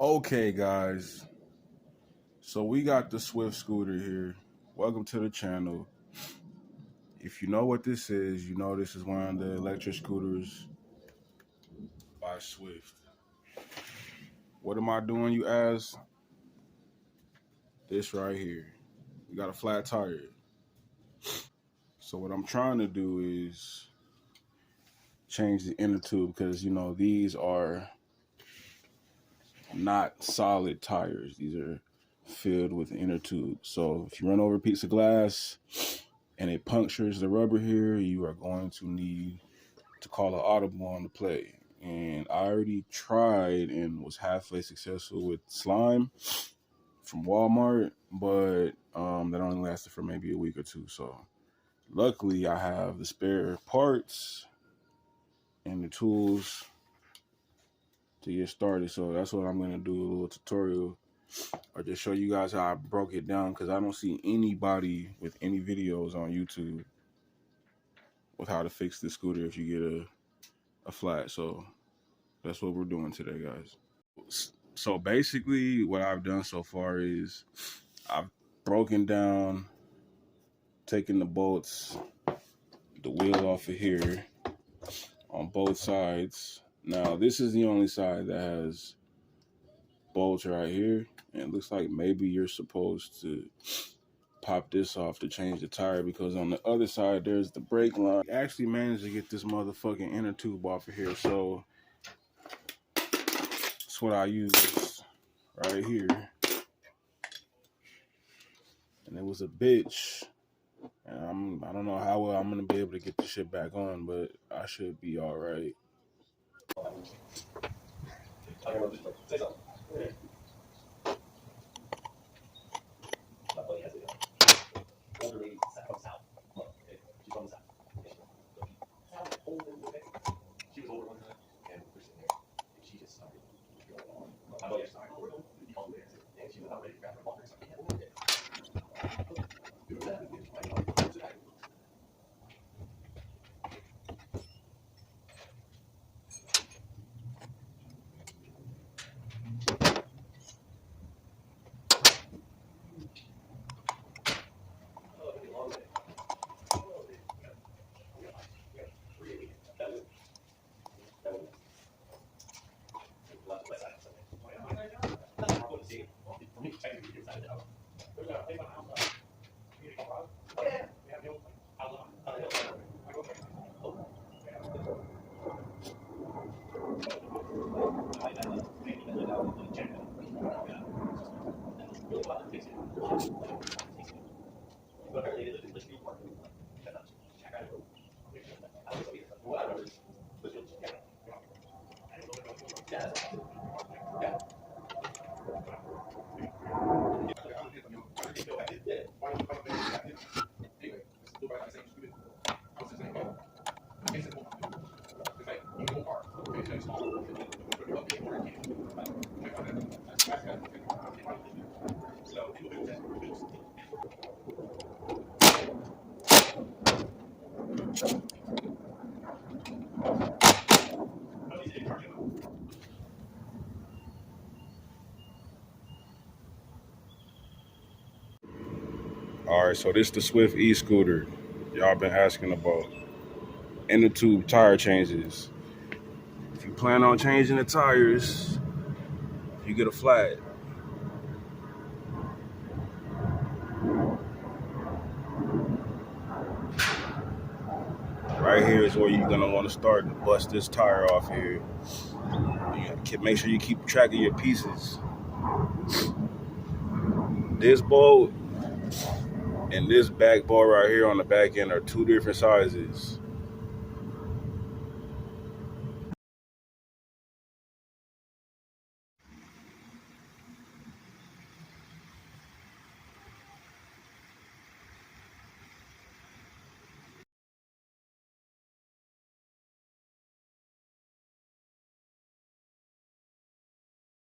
Okay, guys, so we got the Swift scooter here. Welcome to the channel. If you know what this is, you know this is one of the electric scooters by Swift. What am I doing, you ask? This right here. We got a flat tire. So what I'm trying to do is change the inner tube because, you know, these are not solid tires. These are filled with inner tube. So if you run over a piece of glass and it punctures the rubber here, you are going to need to call an audible on the play. And I already tried and was halfway successful with slime from Walmart, but that only lasted for maybe a week or two. So luckily I have the spare parts and the tools to get started. So that's what I'm gonna do, a little tutorial, or just show you guys how I broke it down, because I don't see anybody with any videos on YouTube with how to fix the scooter if you get a flat. So that's what we're doing today, guys. So basically what I've done so far is I've broken down, taken the bolts, the wheel off of here on both sides. Now this is the only side that has bolts right here, and it looks like maybe you're supposed to pop this off to change the tire, because on the other side there's the brake line. I actually managed to get this motherfucking inner tube off of here, so that's what I use right here. And it was a bitch, and I don't know how well I'm gonna be able to get this shit back on, but I should be all right. All right, so this is the Swift e-scooter y'all been asking about. Inner tube tire changes. If you plan on changing the tires, you get a flat. Right here is where you're gonna want to start to bust this tire off here. You gotta make sure you keep track of your pieces. This bolt and this back bolt right here on the back end are two different sizes.